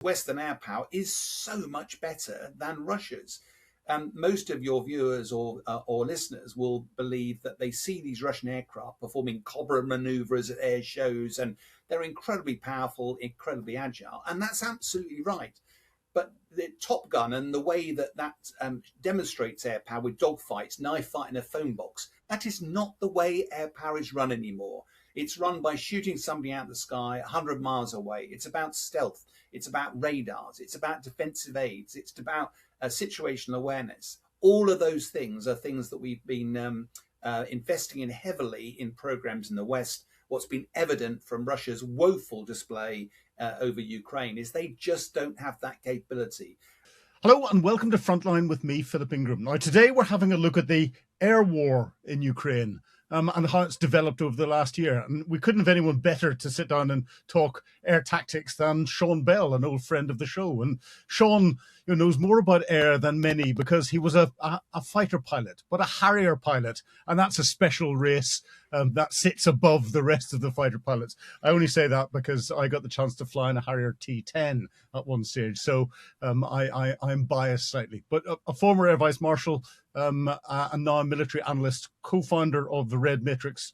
Western air power is so much better than Russia's. Most of your viewers or listeners will believe that they see these Russian aircraft performing cobra maneuvers at air shows, and they're incredibly powerful, incredibly agile, and that's absolutely right. But the Top Gun and the way that demonstrates air power with dogfights, knife fight in a phone box, that is not the way air power is run anymore. It's run by shooting somebody out of the sky 100 miles away. It's about stealth. It's about radars. It's about defensive aids. It's about situational awareness. All of those things are things that we've been investing in heavily in programs in the West. What's been evident from Russia's woeful display over Ukraine is they just don't have that capability. Hello and welcome to Frontline with me, Philip Ingram. Now, today we're having a look at the air war in Ukraine and how it's developed over the last year. And we couldn't have anyone better to sit down and talk air tactics than Sean Bell, an old friend of the show. And Sean knows more about air than many because he was a fighter pilot, but a Harrier pilot. And that's a special race that sits above the rest of the fighter pilots. I only say that because I got the chance to fly in a Harrier T-10 at one stage. So I'm biased slightly. But a former Air Vice Marshal and now a military analyst, co-founder of the Red Matrix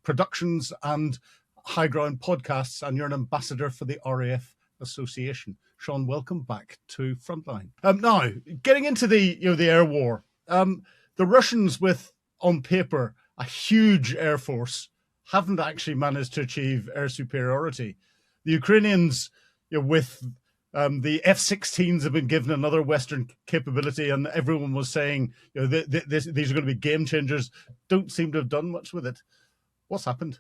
Productions and High Ground podcasts, and you're an ambassador for the RAF Association. Sean, welcome back to Frontline. Now, getting into the air war, the Russians, with on paper a huge air force, haven't actually managed to achieve air superiority. The Ukrainians, with the F-16s have been given another Western capability, and everyone was saying, these are going to be game changers. Don't seem to have done much with it. What's happened?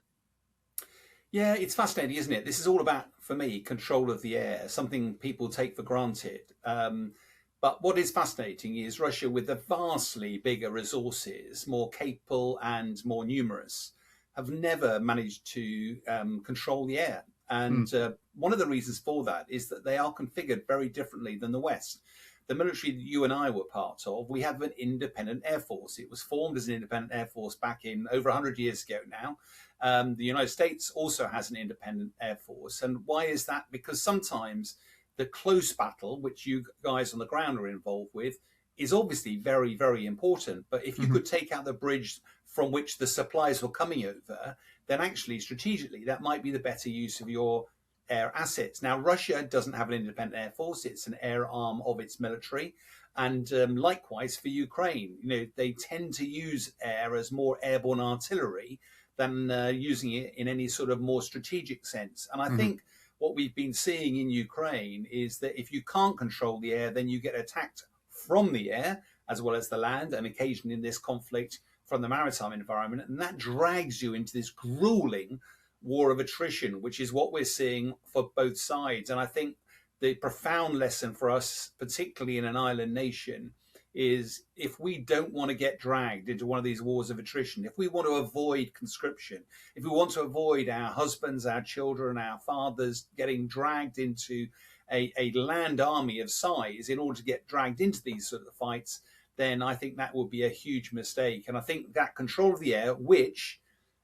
Yeah, it's fascinating, isn't it? This is all about, for me, control of the air, something people take for granted. But what is fascinating is Russia, with the vastly bigger resources, more capable and more numerous, have never managed to control the air. And one of the reasons for that is that they are configured very differently than the West. The military that you and I were part of, we have an independent air force. It was formed as an independent air force back in over 100 years ago now. The United States also has an independent air force. And why is that? Because sometimes the close battle, which you guys on the ground are involved with, is obviously very, very important. But if you could take out the bridge from which the supplies were coming over, then actually strategically that might be the better use of your air assets. Now, Russia doesn't have an independent air force. It's an air arm of its military. And likewise for Ukraine, they tend to use air as more airborne artillery than using it in any sort of more strategic sense. And I think what we've been seeing in Ukraine is that if you can't control the air, then you get attacked from the air as well as the land, and occasionally in this conflict from the maritime environment. And that drags you into this grueling war of attrition, which is what we're seeing for both sides. And I think the profound lesson for us, particularly in an island nation, is if we don't want to get dragged into one of these wars of attrition, if we want to avoid conscription, if we want to avoid our husbands, our children, our fathers getting dragged into a land army of size in order to get dragged into these sort of fights, then I think that would be a huge mistake. And I think that control of the air, which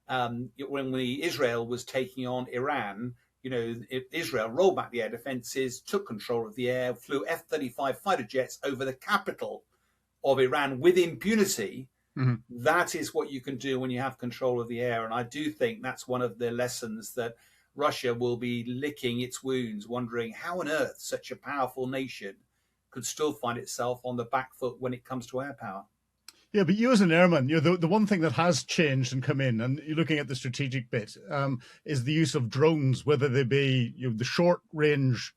when Israel was taking on Iran, Israel rolled back the air defenses, took control of the air, flew F-35 fighter jets over the capital of Iran with impunity. That is what you can do when you have control of the air. And I do think that's one of the lessons that Russia will be licking its wounds, wondering how on earth such a powerful nation could still find itself on the back foot when it comes to air power. Yeah, but you as an airman, the one thing that has changed and come in, and you're looking at the strategic bit, is the use of drones, whether they be the short range,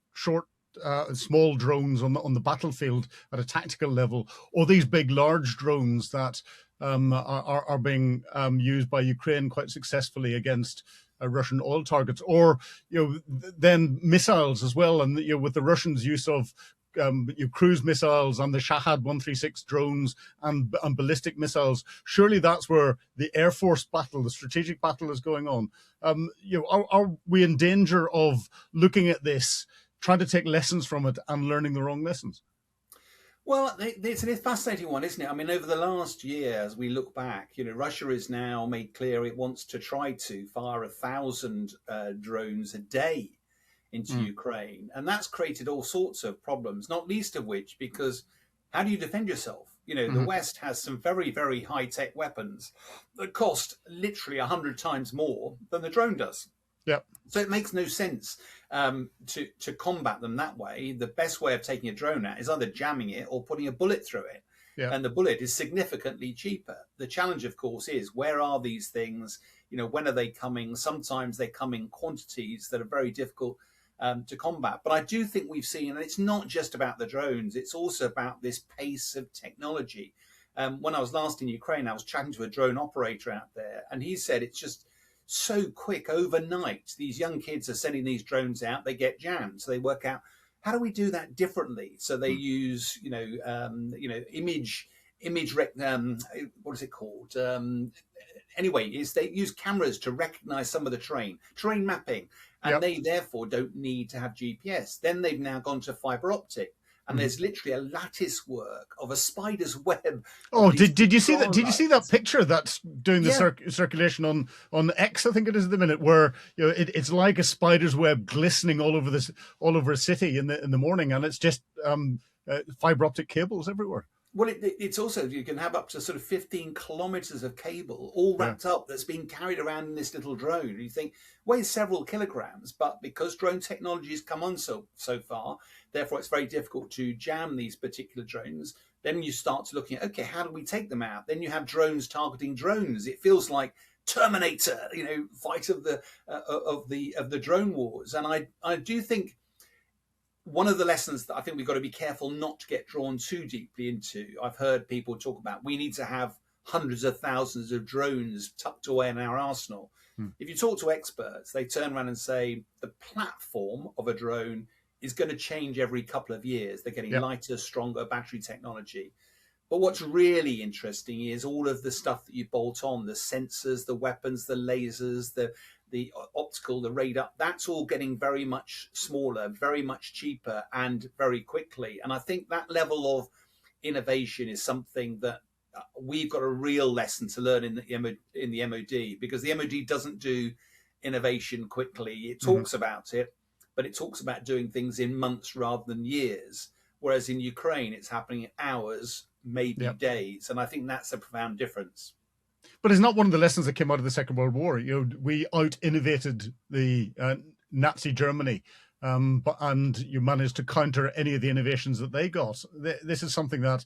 small drones on the battlefield at a tactical level, or these big, large drones that are being used by Ukraine quite successfully against Russian oil targets, or then missiles as well, and with the Russians' use of cruise missiles and the Shahad 136 drones and ballistic missiles. Surely that's where the Air Force battle, the strategic battle, is going on. Are we in danger of looking at this, trying to take lessons from it and learning the wrong lessons? Well, it's a fascinating one, isn't it? I mean, over the last year, as we look back, Russia has now made clear it wants to try to fire 1,000 drones a day into Ukraine. And that's created all sorts of problems, not least of which because how do you defend yourself? The West has some very, very high-tech weapons that cost literally 100 times more than the drone does. Yeah. So it makes no sense to combat them that way. The best way of taking a drone out is either jamming it or putting a bullet through it. Yeah. And the bullet is significantly cheaper. The challenge, of course, is where are these things? When are they coming? Sometimes they come in quantities that are very difficult to combat. But I do think we've seen, and it's not just about the drones, it's also about this pace of technology. When I was last in Ukraine, I was chatting to a drone operator out there, and he said it's just so quick overnight. These young kids are sending these drones out, they get jammed. So they work out, how do we do that differently? So they use, image, what is it called? Anyway, is they use cameras to recognize some of the terrain mapping, and they therefore don't need to have GPS. Then they've now gone to fiber optic, and there's literally a lattice work of a spider's web. Oh, did you see that? Did you see that picture that's doing the circulation on X? I think it is at the minute, where it's like a spider's web glistening all over a city in the morning, and it's just fiber optic cables everywhere. Well, it's also, you can have up to sort of 15 kilometers of cable all wrapped up that's being carried around in this little drone. You think, weighs several kilograms, but because drone technology has come on so far, therefore it's very difficult to jam these particular drones. Then you start to looking at, okay, how do we take them out? Then you have drones targeting drones. It feels like Terminator, fight of the drone wars. And I do think one of the lessons that I think we've got to be careful not to get drawn too deeply into, I've heard people talk about, we need to have hundreds of thousands of drones tucked away in our arsenal. If you talk to experts, they turn around and say the platform of a drone is going to change every couple of years. They're getting lighter, stronger battery technology. But what's really interesting is all of the stuff that you bolt on, the sensors, the weapons, the lasers, the optical, the radar, that's all getting very much smaller, very much cheaper, and very quickly. And I think that level of innovation is something that we've got a real lesson to learn in the MOD, because the MOD doesn't do innovation quickly. It talks about it, but it talks about doing things in months rather than years. Whereas in Ukraine, it's happening in hours, maybe days. And I think that's a profound difference. But it's not one of the lessons that came out of the Second World War. We out-innovated the Nazi Germany, and you managed to counter any of the innovations that they got. This is something that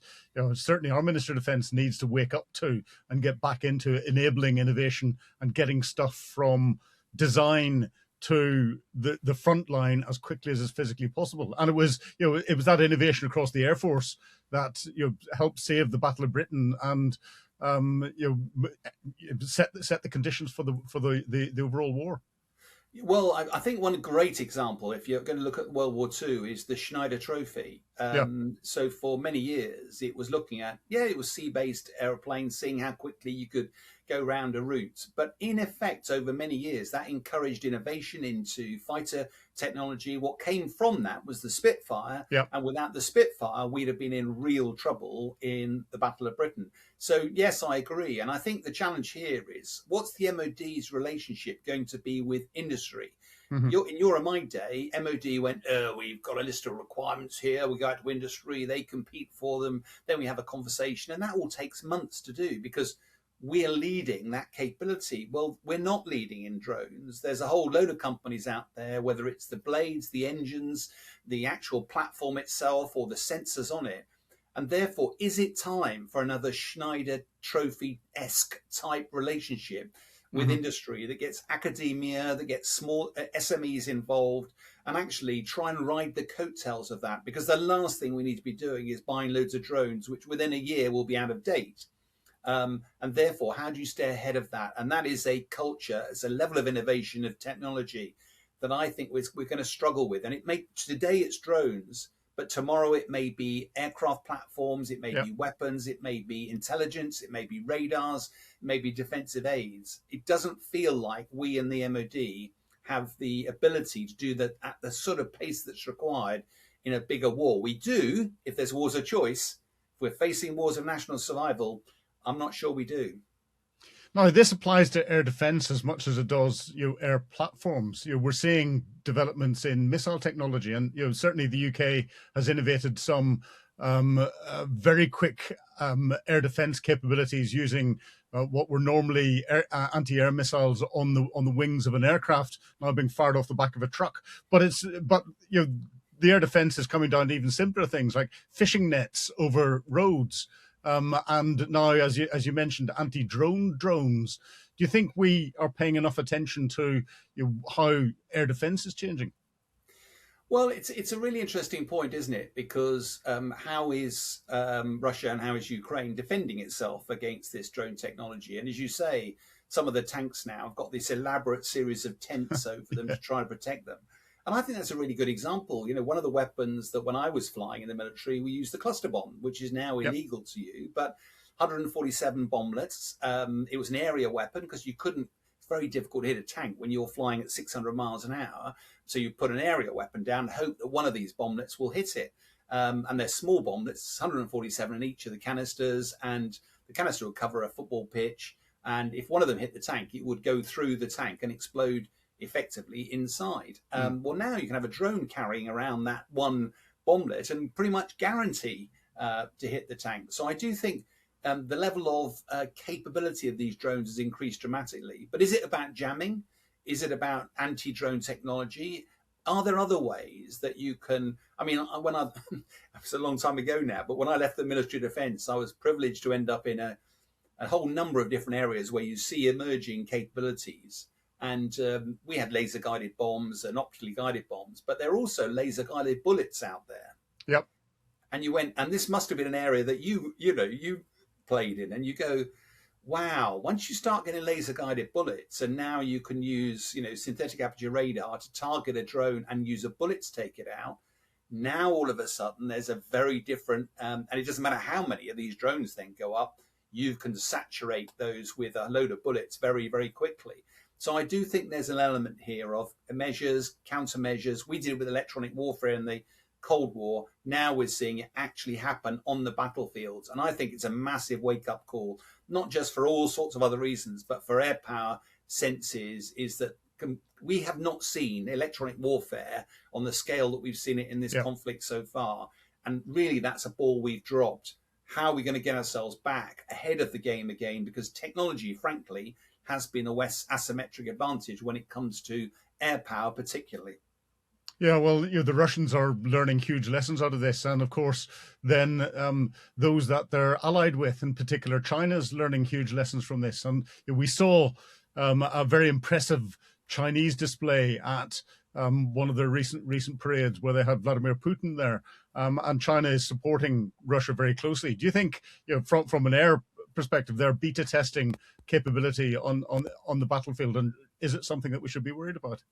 certainly our Minister of Defence needs to wake up to and get back into enabling innovation and getting stuff from design to the front line as quickly as is physically possible. And it was that innovation across the Air Force that helped save the Battle of Britain and set the conditions for the overall war. Well, I think one great example, if you're going to look at World War II, is the Schneider Trophy. So for many years, it was looking at, it was sea-based airplanes, seeing how quickly you could go round a route. But in effect, over many years, that encouraged innovation into fighter technology. What came from that was the Spitfire. And without the Spitfire, we'd have been in real trouble in the Battle of Britain. So, yes, I agree. And I think the challenge here is, what's the MOD's relationship going to be with industry? In your and my day, MOD went, we've got a list of requirements here. We go out to industry, they compete for them. Then we have a conversation. And that all takes months to do because we're leading that capability. Well, we're not leading in drones. There's a whole load of companies out there, whether it's the blades, the engines, the actual platform itself, or the sensors on it. And therefore, is it time for another Schneider Trophy-esque type relationship with industry that gets academia, that gets small SMEs involved, and actually try and ride the coattails of that? Because the last thing we need to be doing is buying loads of drones, which within a year will be out of date. And therefore, how do you stay ahead of that? And that is a culture, it's a level of innovation of technology that I think we're going to struggle with. And today it's drones, but tomorrow it may be aircraft platforms, it may be weapons, it may be intelligence, it may be radars, it may be defensive aids. It doesn't feel like we in the MOD have the ability to do that at the sort of pace that's required in a bigger war. We do, if there's wars of choice. If we're facing wars of national survival, I'm not sure we do. Now, this applies to air defence as much as it does, air platforms. We're seeing developments in missile technology, and certainly the UK has innovated some very quick air defence capabilities using what were normally anti-air missiles on the wings of an aircraft, now being fired off the back of a truck. But the air defence is coming down to even simpler things like fishing nets over roads. And now, as you mentioned, anti-drone drones. Do you think we are paying enough attention to how air defence is changing? Well, it's a really interesting point, isn't it? Because how is Russia and how is Ukraine defending itself against this drone technology? And as you say, some of the tanks now have got this elaborate series of tents over them to try to protect them. And I think that's a really good example. One of the weapons that when I was flying in the military, we used the cluster bomb, which is now illegal to you, but 147 bomblets. It was an area weapon because it's very difficult to hit a tank when you're flying at 600 miles an hour. So you put an area weapon down and hope that one of these bomblets will hit it. And they're small bomblets, 147 in each of the canisters, and the canister would cover a football pitch. And if one of them hit the tank, it would go through the tank and explode effectively inside. Well, now you can have a drone carrying around that one bomblet and pretty much guarantee to hit the tank. So I do think the level of capability of these drones has increased dramatically. But is it about jamming? Is it about anti-drone technology? Are there other ways that you can? I mean, it was a long time ago now, but when I left the Ministry of Defence, I was privileged to end up in a whole number of different areas where you see emerging capabilities. And we had laser guided bombs and optically guided bombs, but there are also laser guided bullets out there. Yep. And you went, and this must have been an area that you played in, and you go, wow, once you start getting laser guided bullets, and now you can use, synthetic aperture radar to target a drone and use a bullet to take it out. Now, all of a sudden, there's a very different, and it doesn't matter how many of these drones then go up, you can saturate those with a load of bullets very, very quickly. So I do think there's an element here of measures, countermeasures. We did it with electronic warfare in the Cold War. Now we're seeing it actually happen on the battlefields. And I think it's a massive wake-up call, not just for all sorts of other reasons, but for air power senses, is that we have not seen electronic warfare on the scale that we've seen it in this conflict so far. And really, that's a ball we've dropped. How are we going to get ourselves back ahead of the game again? Because technology, frankly, has been a asymmetric advantage when it comes to air power particularly. Yeah, well, the Russians are learning huge lessons out of this. And of course, then those that they're allied with, in particular, China's learning huge lessons from this. And we saw a very impressive Chinese display at one of their recent parades where they had Vladimir Putin there. And China is supporting Russia very closely. Do you think, from an air perspective, they're beta testing capability on the battlefield, and is it something that we should be worried about?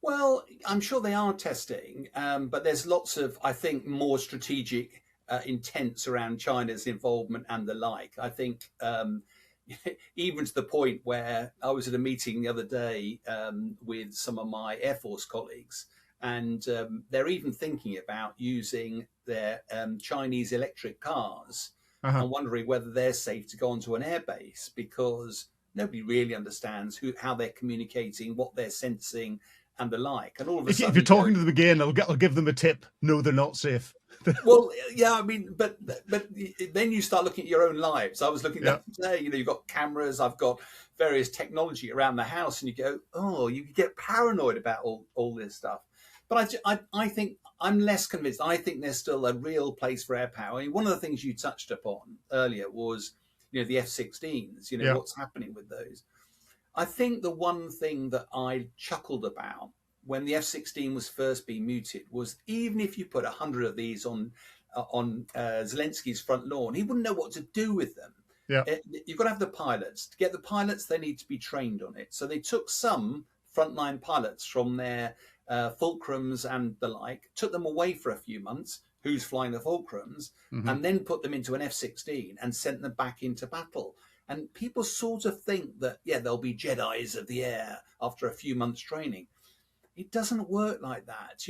Well, I'm sure they are testing, but there's lots of, I think, more strategic intents around China's involvement and the like. I think even to the point where I was at a meeting the other day with some of my Air Force colleagues, and they're even thinking about using their Chinese electric cars. I'm wondering whether they're safe to go onto an airbase, because nobody really understands how they're communicating, what they're sensing, and the like. And all of a sudden, if you're talking to them again, I'll give them a tip. No, they're not safe. Well, yeah, I mean, but then you start looking at your own lives. I was looking at today. You've got cameras. I've got various technology around the house, and you go, oh, you get paranoid about all this stuff. But I think I'm less convinced. I think there's still a real place for air power. I mean, one of the things you touched upon earlier was, the F-16s, what's happening with those. I think the one thing that I chuckled about when the F-16 was first being mooted was, even if you put 100 of these on Zelensky's front lawn, he wouldn't know what to do with them. Yeah. You've got to have the pilots. To get the pilots, they need to be trained on it. So they took some frontline pilots from their fulcrums and the like, took them away for a few months, who's flying the fulcrums, and then put them into an F-16 and sent them back into battle. And people sort of think that, they'll be Jedis of the air after a few months training. It doesn't work like that.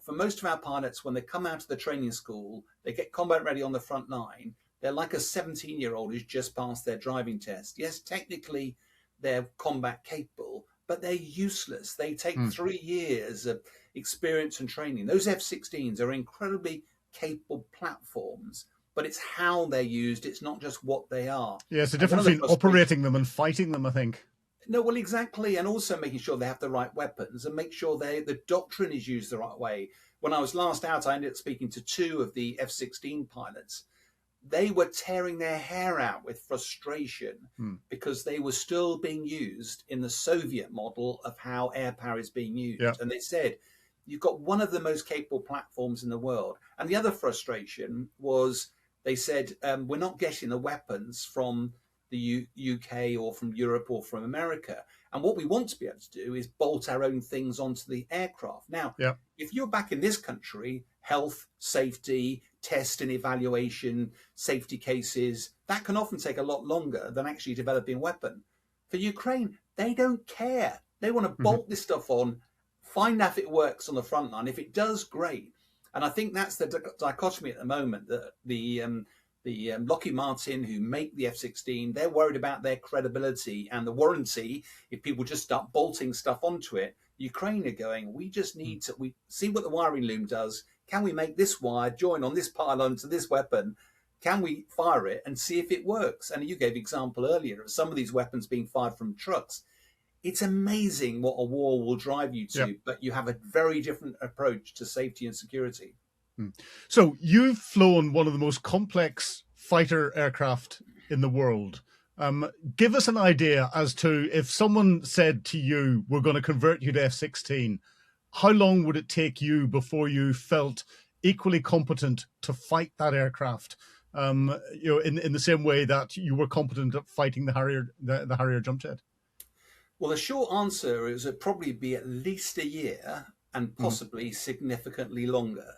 For most of our pilots, when they come out of the training school, they get combat ready on the front line. They're like a 17-year-old who's just passed their driving test. Yes, technically they're combat capable, but they're useless. They take 3 years of experience and training. Those F-16s are incredibly capable platforms, but it's how they're used. It's not just what they are. Yeah, it's the difference between operating them and fighting them, I think. No, well, exactly. And also making sure they have the right weapons and make sure the doctrine is used the right way. When I was last out, I ended up speaking to 2 of the F-16 pilots. They were tearing their hair out with frustration because they were still being used in the Soviet model of how air power is being used. Yeah. And they said, you've got one of the most capable platforms in the world. And the other frustration was they said, we're not getting the weapons from the UK or from Europe or from America. And what we want to be able to do is bolt our own things onto the aircraft. Now, if you're back in this country, health, safety, test and evaluation, safety cases, that can often take a lot longer than actually developing a weapon. For Ukraine, they don't care. They want to bolt this stuff on, find out if it works on the front line. If it does, great. And I think that's the dichotomy at the moment, that the Lockheed Martin, who make the F-16, they're worried about their credibility and the warranty if people just start bolting stuff onto it. Ukraine are going, we just need to see what the wiring loom does. Can we make this wire join on this pylon to this weapon? Can we fire it and see if it works? And you gave example earlier of some of these weapons being fired from trucks. It's amazing what a war will drive you to, but you have a very different approach to safety and security. So you've flown one of the most complex fighter aircraft in the world. Give us an idea as to, if someone said to you, we're going to convert you to F-16, how long would it take you before you felt equally competent to fight that aircraft? In the same way that you were competent at fighting the Harrier jump jet? Well, the short answer is it'd probably be at least a year and possibly significantly longer.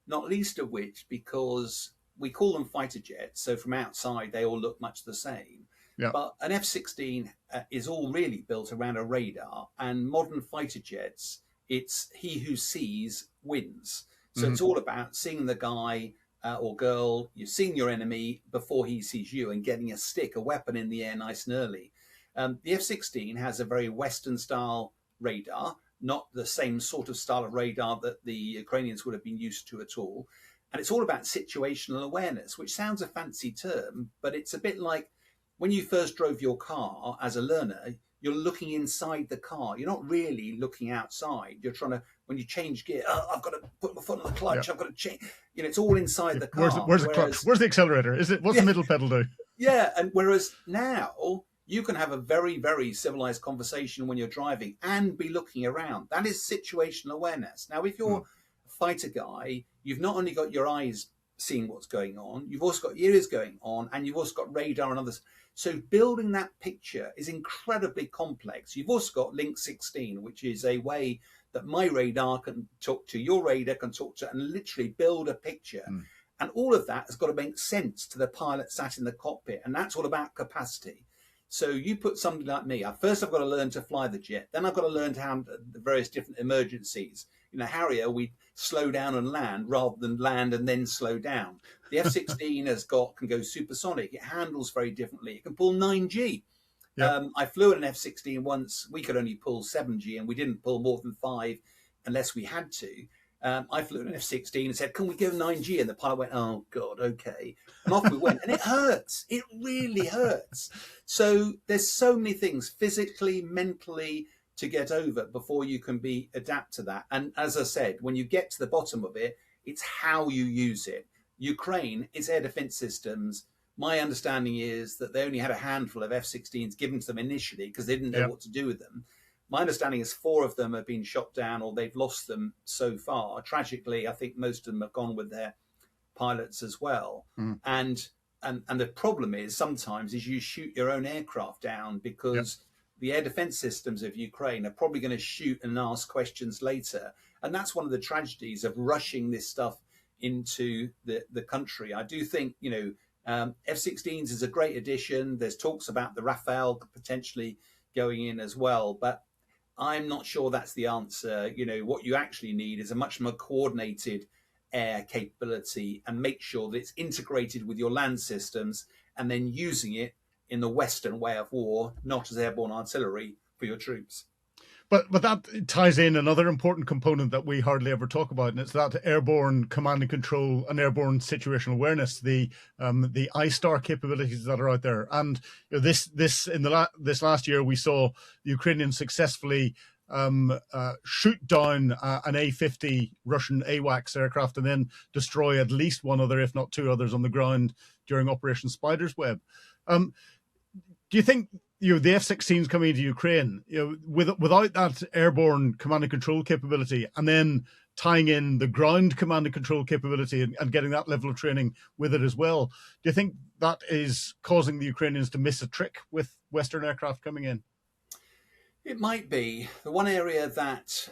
Not least of which because we call them fighter jets, so from outside they all look much the same. Yeah. But an F-16 is all really built around a radar, and modern fighter jets, it's he who sees wins. So it's all about seeing the guy or girl, you've seen your enemy before he sees you, and getting a weapon in the air nice and early. The F-16 has a very Western style radar, not the same sort of style of radar that the Ukrainians would have been used to at all. And it's all about situational awareness, which sounds a fancy term, but it's a bit like when you first drove your car as a learner, you're looking inside the car. You're not really looking outside. You're trying to, when you change gear, I've got to put my foot on the clutch. I've got to change. It's all inside the car. Where's the clutch? Where's the accelerator? What's the middle pedal do? Yeah. And whereas now you can have a very, very civilized conversation when you're driving and be looking around. That is situational awareness. Now, if you're a fighter guy, you've not only got your eyes seeing what's going on, you've also got your ears going on, and you've also got radar and others. So building that picture is incredibly complex. You've also got Link 16, which is a way that my radar can talk to your radar, can talk to, and literally build a picture. And all of that has got to make sense to the pilot sat in the cockpit. And that's all about capacity. So you put somebody like me, first I've got to learn to fly the jet. Then I've got to learn to handle the various different emergencies. In a Harrier, we slow down and land rather than land and then slow down. The F-16 can go supersonic. It handles very differently. It can pull 9G. Yep. I flew in an F-16 once. We could only pull 7G, and we didn't pull more than 5 unless we had to. I flew in an F-16 and said, can we go 9G? And the pilot went, oh, God, okay. And off we went. And it hurts. It really hurts. So there's so many things physically, mentally, to get over before you can adapt to that. And as I said, when you get to the bottom of it, it's how you use it. Ukraine, its air defense systems, my understanding is that they only had a handful of F-16s given to them initially because they didn't know what to do with them. My understanding is 4 of them have been shot down or they've lost them so far. Tragically, I think most of them have gone with their pilots as well. And the problem is sometimes you shoot your own aircraft down because the air defense systems of Ukraine are probably going to shoot and ask questions later. And that's one of the tragedies of rushing this stuff into the country. I do think, F-16s is a great addition. There's talks about the Rafale potentially going in as well, but I'm not sure that's the answer. What you actually need is a much more coordinated air capability and make sure that it's integrated with your land systems, and then using it in the Western way of war, not as airborne artillery for your troops. But that ties in another important component that we hardly ever talk about, and it's that airborne command and control and airborne situational awareness, the ISTAR capabilities that are out there. And this last year we saw the Ukrainians successfully shoot down an A-50 Russian AWACS aircraft and then destroy at least one other, if not two others, on the ground during Operation Spider's Web. Do you think the F-16s coming into Ukraine, without that airborne command and control capability, and then tying in the ground command and control capability and getting that level of training with it as well, do you think that is causing the Ukrainians to miss a trick with Western aircraft coming in? It might be. The one area that,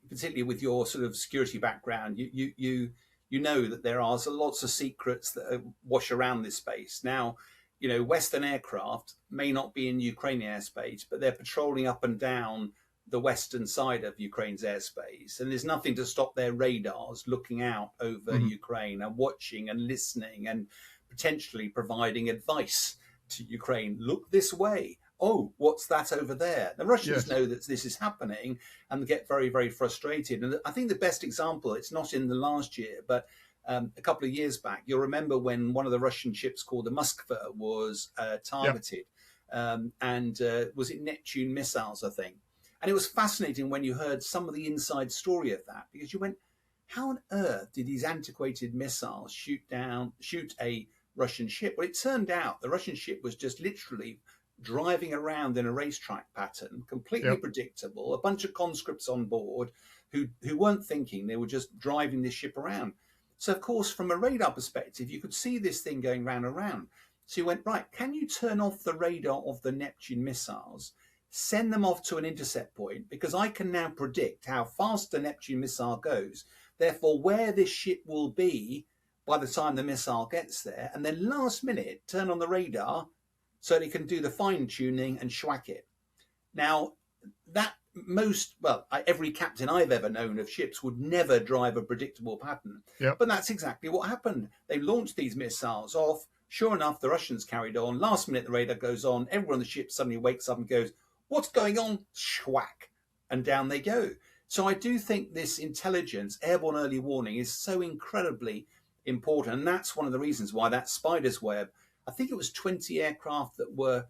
particularly with your sort of security background, you know that there are lots of secrets that wash around this space. Now, Western aircraft may not be in Ukrainian airspace, but they're patrolling up and down the western side of Ukraine's airspace. And there's nothing to stop their radars looking out over Ukraine and watching and listening and potentially providing advice to Ukraine. Look this way. Oh, what's that over there? The Russians know that this is happening and they get very, very frustrated. And I think the best example, it's not in the last year, but a couple of years back, you'll remember when one of the Russian ships called the Moskva was targeted. And was it Neptune missiles, I think? And it was fascinating when you heard some of the inside story of that, because you went, how on earth did these antiquated missiles shoot a Russian ship? Well, it turned out the Russian ship was just literally driving around in a racetrack pattern, completely predictable, a bunch of conscripts on board who weren't thinking, they were just driving this ship around. So, of course, from a radar perspective, you could see this thing going round and round. So you went, right, can you turn off the radar of the Neptune missiles, send them off to an intercept point, because I can now predict how fast the Neptune missile goes, therefore where this ship will be by the time the missile gets there, and then last minute turn on the radar so they can do the fine-tuning and schwack it. Now, that every captain I've ever known of ships would never drive a predictable pattern. But that's exactly what happened. They launched these missiles off. Sure enough, the Russians carried on. Last minute, the radar goes on. Everyone on the ship suddenly wakes up and goes, what's going on? Schwack. And down they go. So I do think this intelligence, airborne early warning, is so incredibly important. And that's one of the reasons why that Spider's Web, I think it was 20 aircraft that were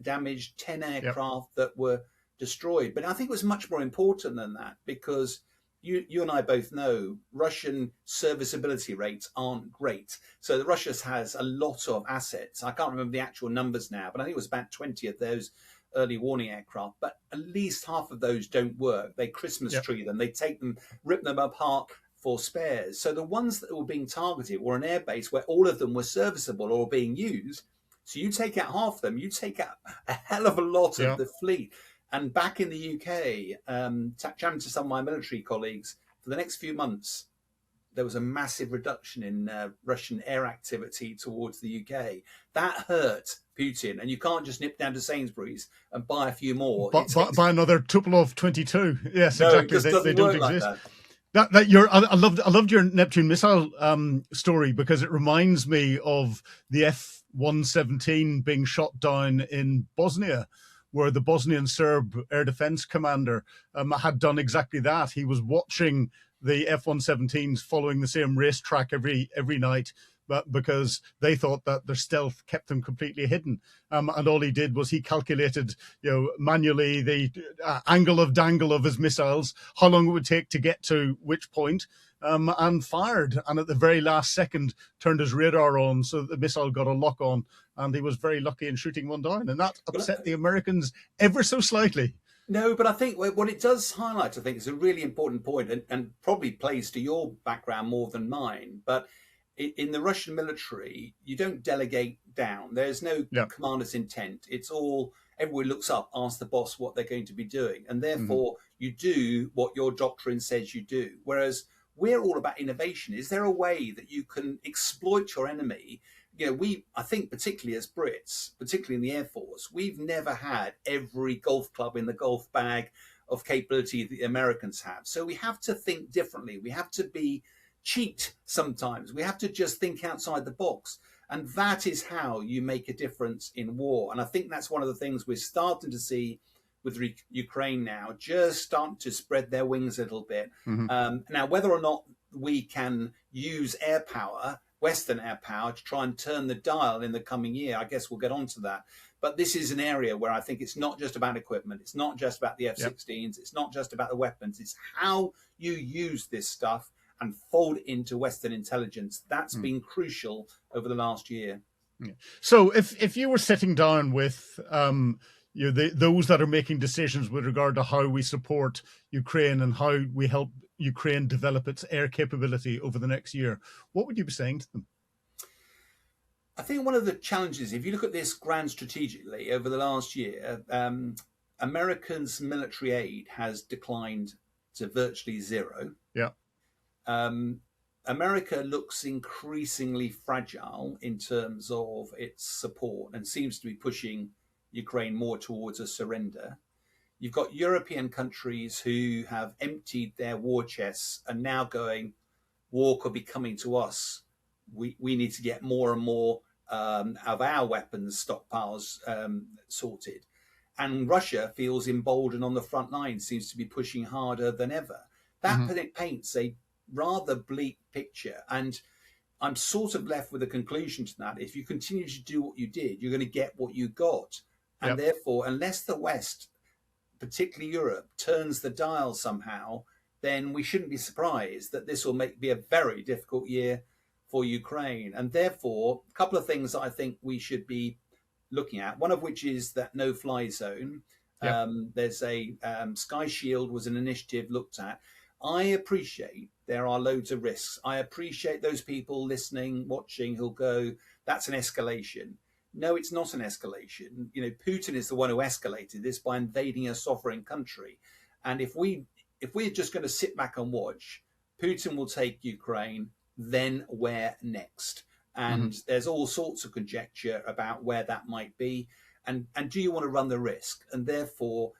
damaged, 10 aircraft that were destroyed. But I think it was much more important than that, because you and I both know Russian serviceability rates aren't great. So the Russia has a lot of assets. I can't remember the actual numbers now, but I think it was about 20 of those early warning aircraft. But at least half of those don't work. They Christmas tree them. They take them, rip them apart for spares. So the ones that were being targeted were an airbase where all of them were serviceable or being used. So you take out half of them, you take out a hell of a lot of the fleet. And back in the UK, chatting to some of my military colleagues, for the next few months, there was a massive reduction in Russian air activity towards the UK. That hurt Putin. And you can't just nip down to Sainsbury's and buy a few more. Buy another Tupolev 22. Yes, no, exactly. It just they don't like exist. That. I loved your Neptune missile story, because it reminds me of the F-117 being shot down in Bosnia, where the Bosnian Serb air defense commander had done exactly that. He was watching the F-117s following the same racetrack every night, but because they thought that their stealth kept them completely hidden. And all he did was he calculated, manually the angle of dangle of his missiles, how long it would take to get to which point, and fired. And at the very last second, turned his radar on so that the missile got a lock on, and he was very lucky in shooting one down. And that upset the Americans ever so slightly. No, but I think what it does highlight, I think, is a really important point, and probably plays to your background more than mine. But in the Russian military, you don't delegate down. There's no commander's intent. It's all, everyone looks up, asks the boss what they're going to be doing. And therefore, you do what your doctrine says you do. Whereas we're all about innovation. Is there a way that you can exploit your enemy? I think particularly as Brits, particularly in the Air Force, we've never had every golf club in the golf bag of capability that the Americans have. So we have to think differently. We have to be cheat sometimes. We have to just think outside the box. And that is how you make a difference in war. And I think that's one of the things we're starting to see with Ukraine now, just starting to spread their wings a little bit. Now, whether or not we can use air power, Western air power, to try and turn the dial in the coming year, I guess we'll get onto that. But this is an area where I think it's not just about equipment. It's not just about the F-16s. It's not just about the weapons. It's how you use this stuff and fold it into Western intelligence. That's been crucial over the last year. So if you were sitting down with those that are making decisions with regard to how we support Ukraine and how we help Ukraine develop its air capability over the next year, what would you be saying to them? I think one of the challenges, if you look at this grand strategically over the last year, Americans' military aid has declined to virtually zero. Yeah. America looks increasingly fragile in terms of its support and seems to be pushing Ukraine more towards a surrender. You've got European countries who have emptied their war chests and now going, war could be coming to us. We need to get more and more of our weapons stockpiles sorted. And Russia feels emboldened on the front line, seems to be pushing harder than ever. That paints a rather bleak picture. And I'm sort of left with a conclusion to that. If you continue to do what you did, you're going to get what you got. And therefore, unless the West, particularly Europe, turns the dial somehow, then we shouldn't be surprised that this will be a very difficult year for Ukraine. And therefore, a couple of things that I think we should be looking at, one of which is that no-fly zone. There's a Sky Shield was an initiative looked at. I appreciate there are loads of risks. I appreciate those people listening, watching, who'll go, that's an escalation. No, it's not an escalation. You know, Putin is the one who escalated this by invading a sovereign country. And if we're just going to sit back and watch, Putin will take Ukraine, then where next? And there's all sorts of conjecture about where that might be. And do you want to run the risk? And therefore,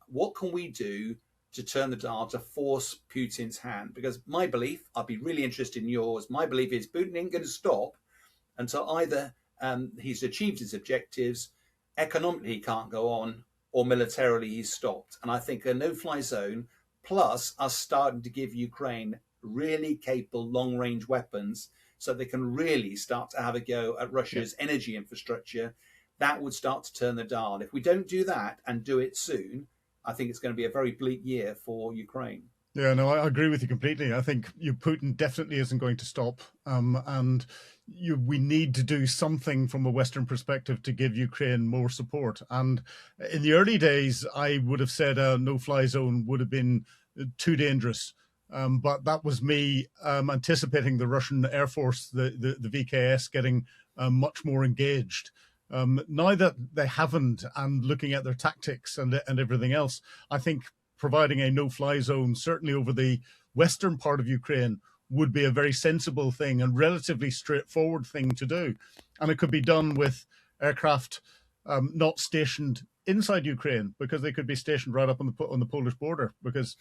what can we do to turn the dial to force Putin's hand? Because my belief, I'd be really interested in yours, my belief is Putin ain't going to stop until either he's achieved his objectives, economically he can't go on, or militarily he's stopped. And I think a no-fly zone, plus us starting to give Ukraine really capable long-range weapons so they can really start to have a go at Russia's energy infrastructure, that would start to turn the dial. If we don't do that and do it soon, I think it's going to be a very bleak year for Ukraine. Yeah, no, I agree with you completely. I think Putin definitely isn't going to stop. And we need to do something from a Western perspective to give Ukraine more support. And in the early days, I would have said a no-fly zone would have been too dangerous. But that was me anticipating the Russian Air Force, the VKS, getting much more engaged. Now that they haven't, and looking at their tactics and everything else, I think providing a no-fly zone, certainly over the western part of Ukraine, would be a very sensible thing and relatively straightforward thing to do. And it could be done with aircraft not stationed inside Ukraine, because they could be stationed right up on the Polish border, because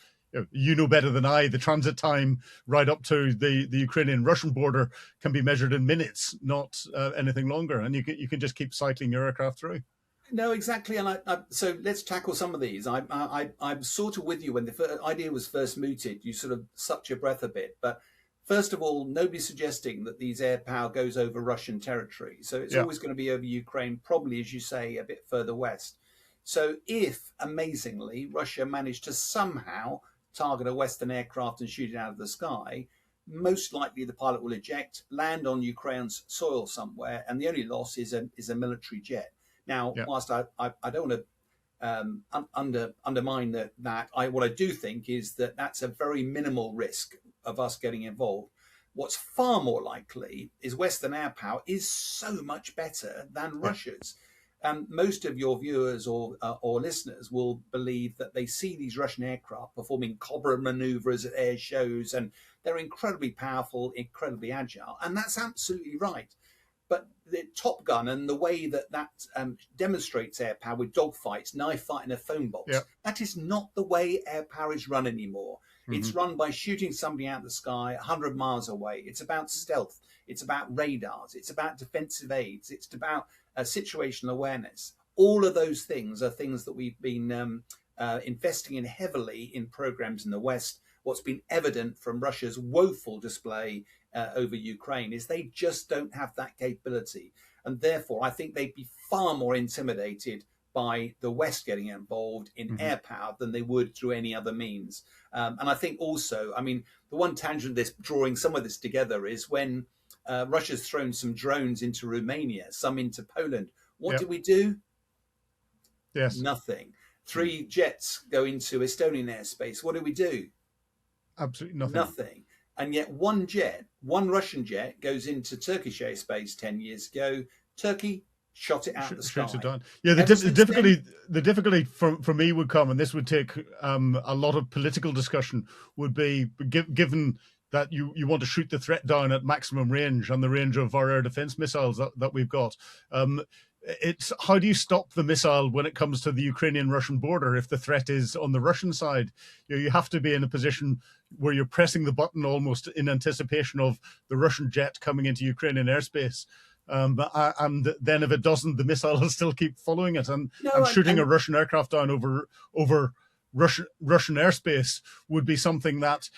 you know better than I, the transit time right up to the Ukrainian-Russian border can be measured in minutes, not anything longer. And you can just keep cycling your aircraft through. No, exactly. And so let's tackle some of these. I'm sort of with you. When the idea was first mooted, you sort of sucked your breath a bit. But first of all, nobody's suggesting that these air power goes over Russian territory. So it's always going to be over Ukraine, probably, as you say, a bit further west. So if, amazingly, Russia managed to somehow target a Western aircraft and shoot it out of the sky, most likely the pilot will eject, land on Ukraine's soil somewhere, and the only loss is a military jet. Now, whilst I don't want to undermine that, what I do think is that that's a very minimal risk of us getting involved. What's far more likely is Western air power is so much better than Russia's. Most of your viewers or listeners will believe that they see these Russian aircraft performing cobra maneuvers at air shows, and they're incredibly powerful, incredibly agile. And that's absolutely right. But the Top Gun and the way that demonstrates air power with dogfights, knife fight in a phone box, that is not the way air power is run anymore. It's run by shooting somebody out of the sky 100 miles away. It's about stealth. It's about radars. It's about defensive aids. It's about situational awareness. All of those things are things that we've been investing in heavily in programs in the West. What's been evident from Russia's woeful display over Ukraine is they just don't have that capability. And therefore, I think they'd be far more intimidated by the West getting involved in air power than they would through any other means. And I think also, I mean, the one tangent of this, drawing some of this together, is when Russia's thrown some drones into Romania, some into Poland. What did we do? Yes. Nothing. 3 jets go into Estonian airspace. What do we do? Absolutely nothing. Nothing. And yet one Russian jet goes into Turkish airspace 10 years ago. Turkey shot it out of the sky. It down. Yeah, the difficulty for me would come, and this would take a lot of political discussion, would be given that you want to shoot the threat down at maximum range and the range of our air defense missiles that we've got. It's how do you stop the missile when it comes to the Ukrainian-Russian border if the threat is on the Russian side? You have to be in a position where you're pressing the button almost in anticipation of the Russian jet coming into Ukrainian airspace. And then if it doesn't, the missile will still keep following it. And shooting a Russian aircraft down over Russian airspace would be something that,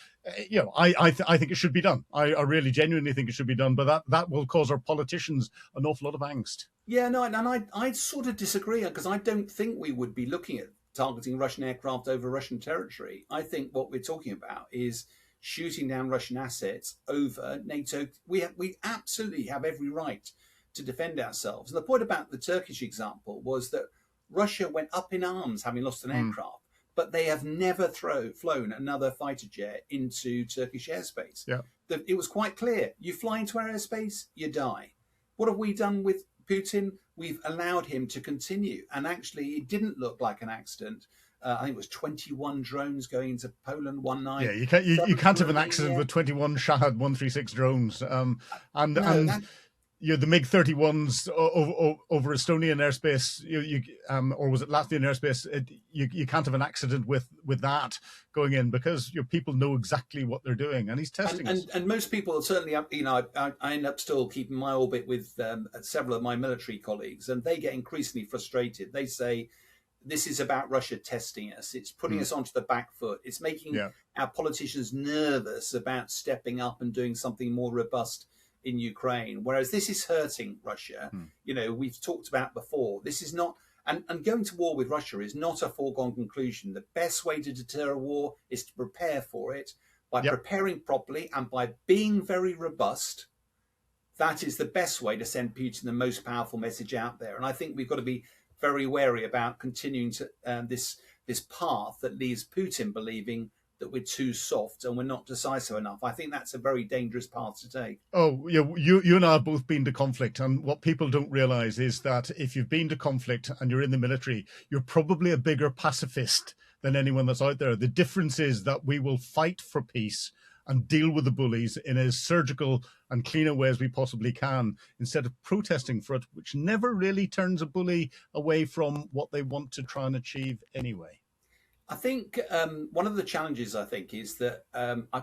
I think it should be done. I really genuinely think it should be done, but that will cause our politicians an awful lot of angst. Yeah, no, and I sort of disagree, because I don't think we would be looking at targeting Russian aircraft over Russian territory. I think what we're talking about is shooting down Russian assets over NATO. We absolutely have every right to defend ourselves. And the point about the Turkish example was that Russia went up in arms having lost an aircraft, but they have never flown another fighter jet into Turkish airspace. Yeah. It was quite clear. You fly into our airspace, you die. What have we done with Putin? We've allowed him to continue. And actually, it didn't look like an accident. I think it was 21 drones going into Poland one night. Yeah, you can't have an accident with 21 Shahad 136 drones. The MiG-31s over Estonian airspace, or was it Latvian airspace? You can't have an accident with that going in, because people know exactly what they're doing, and he's testing us. And most people certainly, I end up still keeping my orbit with several of my military colleagues, and they get increasingly frustrated. They say, this is about Russia testing us. It's putting us onto the back foot. It's making our politicians nervous about stepping up and doing something more robust in Ukraine, whereas this is hurting Russia. We've talked about before. This is not, and going to war with Russia is not a foregone conclusion. The best way to deter a war is to prepare for it by preparing properly and by being very robust. That is the best way to send Putin the most powerful message out there. And I think we've got to be very wary about continuing to this path that leaves Putin believing that we're too soft and we're not decisive enough. I think that's a very dangerous path to take. Oh, yeah, you and I have both been to conflict, and what people don't realize is that if you've been to conflict and you're in the military, you're probably a bigger pacifist than anyone that's out there. The difference is that we will fight for peace and deal with the bullies in as surgical and clean a way as we possibly can, instead of protesting for it, which never really turns a bully away from what they want to try and achieve anyway. I think one of the challenges, I think, is that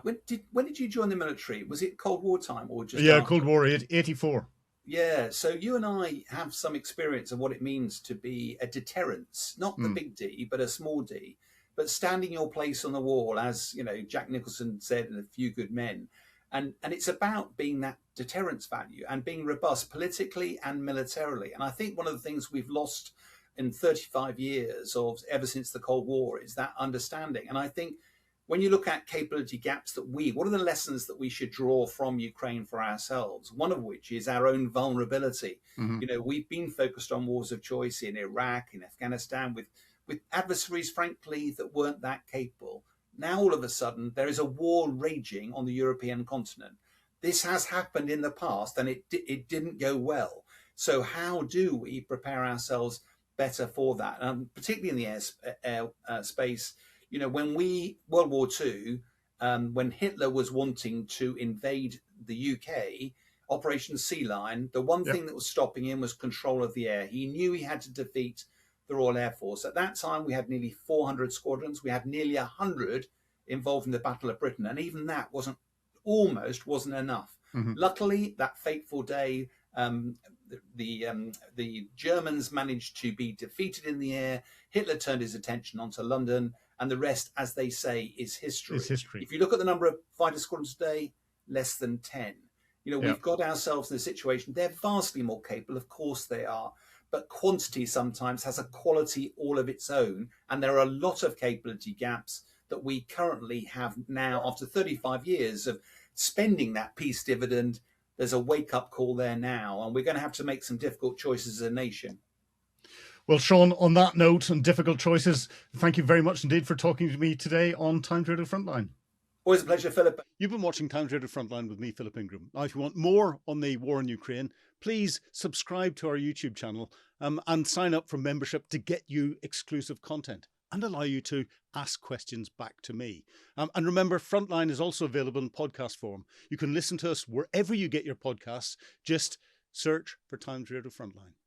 when did you join the military? Was it Cold War time or just after? Cold War, 84. Yeah, so you and I have some experience of what it means to be a deterrence, not the big D, but a small d, but standing your place on the wall, as Jack Nicholson said in A Few Good Men. And it's about being that deterrence value and being robust politically and militarily. And I think one of the things we've lost in 35 years of ever since the Cold War is that understanding. And I think when you look at capability gaps what are the lessons that we should draw from Ukraine for ourselves? One of which is our own vulnerability. We've been focused on wars of choice in Iraq, in Afghanistan, with adversaries, frankly, that weren't that capable. Now, all of a sudden, there is a war raging on the European continent. This has happened in the past, and it didn't go well. So how do we prepare ourselves better for that, particularly in the air space? When World War II, when Hitler was wanting to invade the UK, Operation Sea Lion, the one thing that was stopping him was control of the air. He knew he had to defeat the Royal Air Force. At that time, we had nearly 400 squadrons. We had nearly 100 involved in the Battle of Britain, and even that wasn't enough. Mm-hmm. Luckily, that fateful day, the Germans managed to be defeated in the air. Hitler turned his attention onto London, and the rest, as they say, is history. It's history. If you look at the number of fighter squadrons today, less than 10. We've got ourselves in a situation. They're vastly more capable, of course they are, but quantity sometimes has a quality all of its own, and there are a lot of capability gaps that we currently have now after 35 years of spending that peace dividend. There's a wake-up call there now, and we're going to have to make some difficult choices as a nation. Well, Sean, on that note and difficult choices, thank you very much indeed for talking to me today on Time to Radio Frontline. Always a pleasure, Philip. You've been watching Time to Radio Frontline with me, Philip Ingram. Now, if you want more on the war in Ukraine, please subscribe to our YouTube channel and sign up for membership to get you exclusive content and allow you to ask questions back to me. And remember, Frontline is also available in podcast form. You can listen to us wherever you get your podcasts. Just search for Time to Radio Frontline.